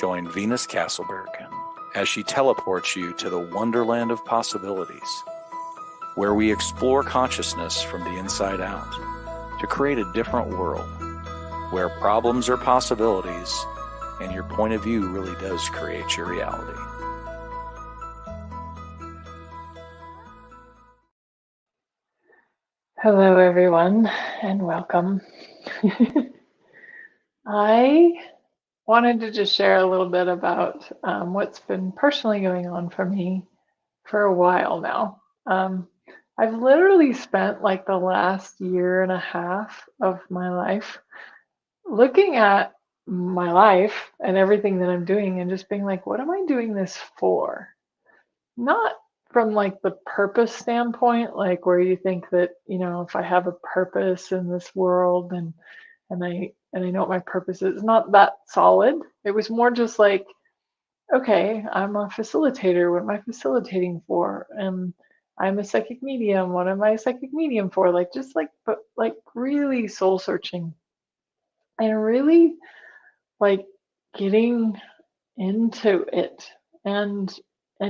Join Venus Castleberg as she teleports you to the wonderland of possibilities, where we explore consciousness from the inside out to create a different world, where problems are possibilities and your point of view really does create your reality. Hello, everyone, and welcome. I wanted to just share a little bit about what's been personally going on for me for a while now. I've literally spent like the last year and a half of my life looking at my life and everything that I'm doing and just being like, what am I doing this for? Not from like the purpose standpoint, like where you think that, if I have a purpose in this world and I know what my purpose is, not that solid. It was more just like, okay, I'm a facilitator. What am I facilitating for? And I'm a psychic medium. What am I a psychic medium for? Like just like, but like really soul searching and really like getting into it and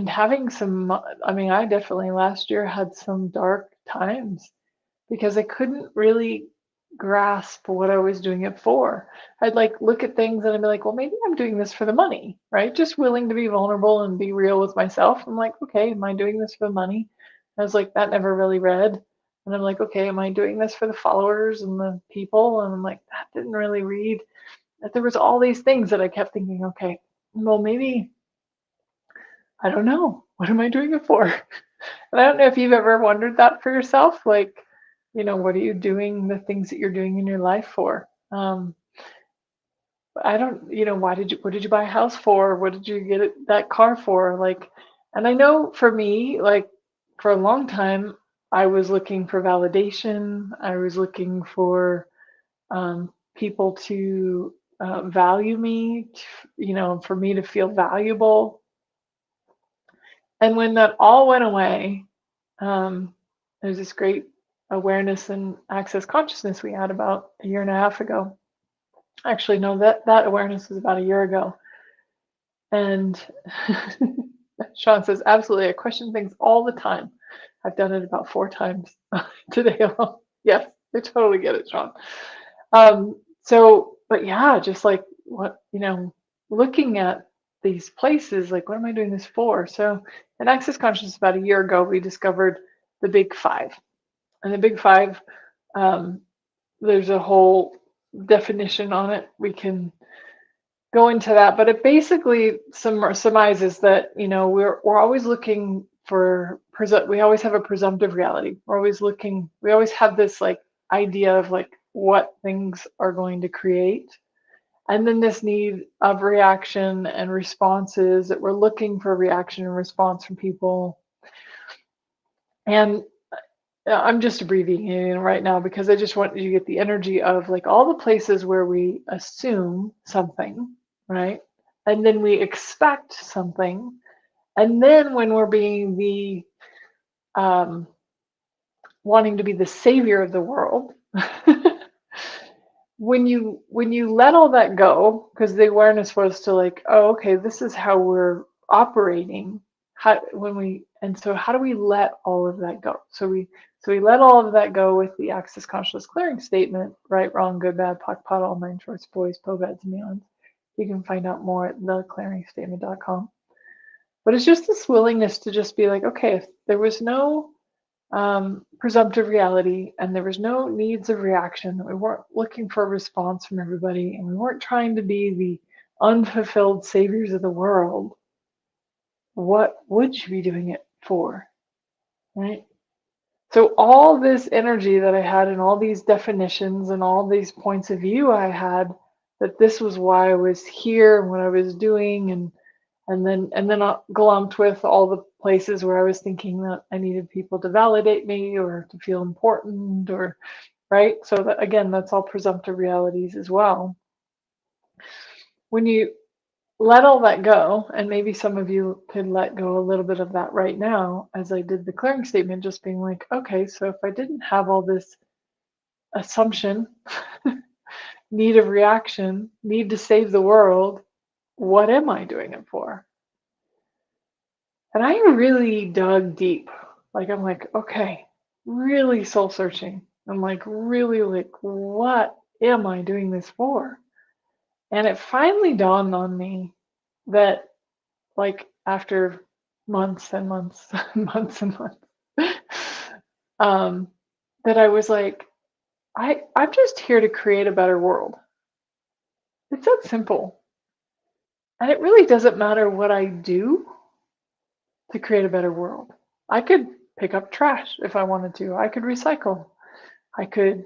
having some, I mean, I definitely last year had some dark times because I couldn't really grasp what I was doing it for. I'd like look at things and I'd be like, well, maybe I'm doing this for the money, right? Just willing to be vulnerable and be real with myself. I'm like, okay, am I doing this for the money? I was like, that never really read. And I'm like, okay, am I doing this for the followers and the people? And I'm like, that didn't really read. That there was all these things that I kept thinking, okay, well, maybe, I don't know, what am I doing it for? And I don't know if you've ever wondered that for yourself, like, what are you doing the things that you're doing in your life for? I don't, what did you buy a house for? What did you get that car for? Like, and I know for me, like for a long time, I was looking for validation. I was looking for people to value me, for me to feel valuable. And when that all went away, there's this great awareness and access consciousness we had about a year and a half ago. Actually, no, that awareness was about a year ago. And Sean says, absolutely, I question things all the time. I've done it about 4 times today alone. Yes, I totally get it, Sean. But yeah, just like what, looking at these places, like, what am I doing this for? So in Access Consciousness about a year ago, we discovered the Big Five. And the Big Five, there's a whole definition on it. We can go into that, but it basically surmises that, we're always looking for, we always have a presumptive reality. We always have this like idea of like what things are going to create. And then this need of reaction and responses, that we're looking for reaction and response from people. And I'm just abbreviating right now because I just want you to get the energy of like all the places where we assume something, right? And then we expect something. And then when we're being the wanting to be the savior of the world, when you let all that go, because the awareness was to like, oh, okay, this is how we're operating. So how do we let all of that go? So we let all of that go with the Access Consciousness clearing statement: right, wrong, good, bad, POC, POD, all nine shorts, boys, pobads, and beyond. You can find out more at theclearingstatement.com. But it's just this willingness to just be like, okay, if there was no presumptive reality and there was no needs of reaction, that we weren't looking for a response from everybody, and we weren't trying to be the unfulfilled saviors of the world, what would you be doing it for, right? So all this energy that I had and all these definitions and all these points of view I had, that this was why I was here and what I was doing, and then glumped with all the places where I was thinking that I needed people to validate me or to feel important, or right. So that, again, that's all presumptive realities as well. When you let all that go, and maybe some of you could let go a little bit of that right now as I did the clearing statement, just being like, okay, so if I didn't have all this assumption, need of reaction, need to save the world, what am I doing it for? And I really dug deep. Like, I'm like, okay, really soul searching. I'm like, really, like, what am I doing this for? And it finally dawned on me that, like, after months and months, months and months, um, that I was like, I'm just here to create a better world. It's that simple. And it really doesn't matter what I do to create a better world. I could pick up trash if I wanted to. I could recycle. I could,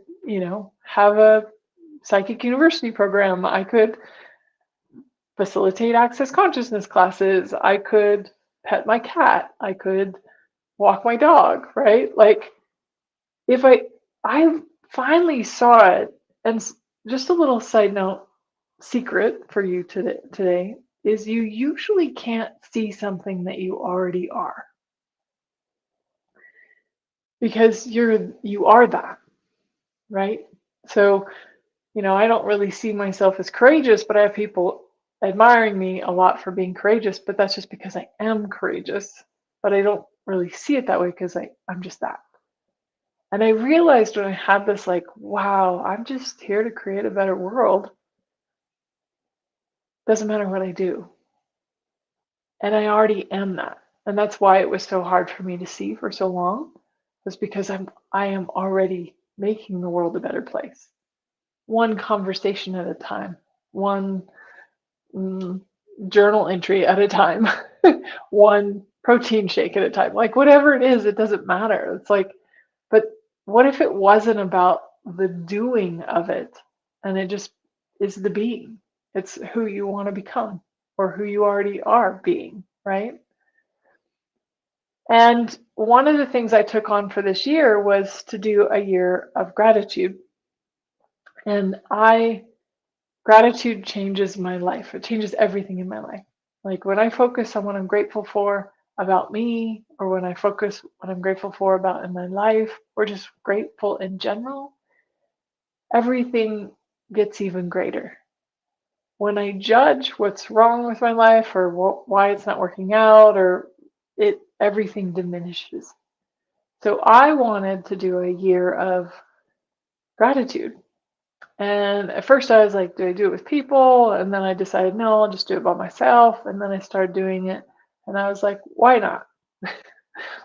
have a psychic university program. I could facilitate access consciousness classes. I could pet my cat. I could walk my dog, right? Like, if I finally saw it. And just a little side note, secret for you today is you usually can't see something that you already are, because you are that, right? So, I don't really see myself as courageous, but I have people admiring me a lot for being courageous, but that's just because I am courageous. But I don't really see it that way because I'm just that. And I realized when I had this, like, wow, I'm just here to create a better world. Doesn't matter what I do. And I already am that. And that's why it was so hard for me to see for so long, was because I am already making the world a better place. One conversation at a time, one mm, journal entry at a time, one protein shake at a time. Like, whatever it is, it doesn't matter. It's like, but what if it wasn't about the doing of it, and it just is the being? It's who you want to become, or who you already are being, right? And one of the things I took on for this year was to do a year of gratitude. And gratitude changes my life. It changes everything in my life. Like, when I focus on what I'm grateful for about me, or when I focus what I'm grateful for about in my life, or just grateful in general, everything gets even greater. When I judge what's wrong with my life, or why it's not working out, or everything diminishes. So I wanted to do a year of gratitude. And at first I was like, do I do it with people? And then I decided, no, I'll just do it by myself. And then I started doing it. And I was like, why not?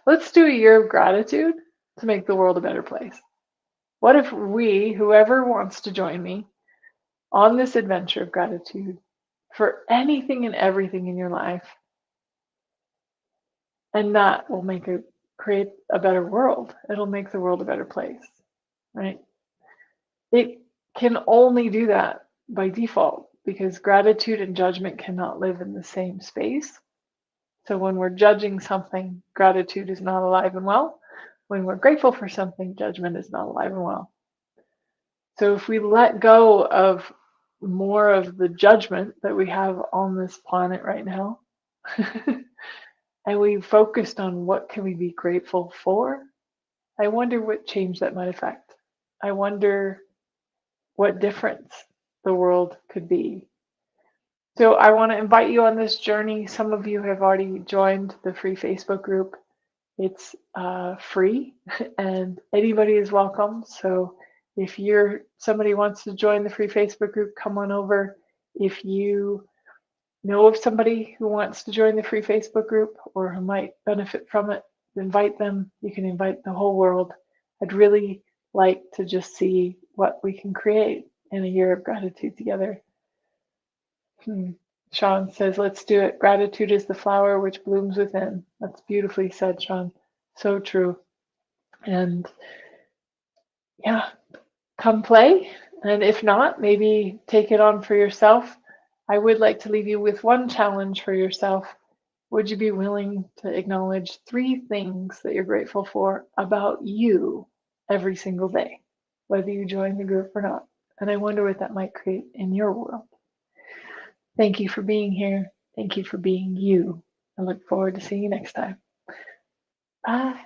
Let's do a year of gratitude to make the world a better place. What if whoever wants to join me on this adventure of gratitude for anything and everything in your life, and that will create a better world. It'll make the world a better place, right? It can only do that by default, because gratitude and judgment cannot live in the same space. So when we're judging something, gratitude is not alive and well. When we're grateful for something, judgment is not alive and well. So if we let go of more of the judgment that we have on this planet right now, and we focused on what can we be grateful for, I wonder what change that might affect. I wonder what difference the world could be. So I want to invite you on this journey. Some of you have already joined the free Facebook group. It's free and anybody is welcome. So if somebody wants to join the free Facebook group, come on over. If you know of somebody who wants to join the free Facebook group or who might benefit from it, invite them. You can invite the whole world. I'd really like to just see what we can create in a year of gratitude together. Sean says, let's do it. Gratitude is the flower which blooms within. That's beautifully said, Sean. So true. And yeah, come play. And if not, maybe take it on for yourself. I would like to leave you with one challenge for yourself. Would you be willing to acknowledge 3 things that you're grateful for about you every single day, whether you join the group or not? And I wonder what that might create in your world. Thank you for being here. Thank you for being you. I look forward to seeing you next time. Bye.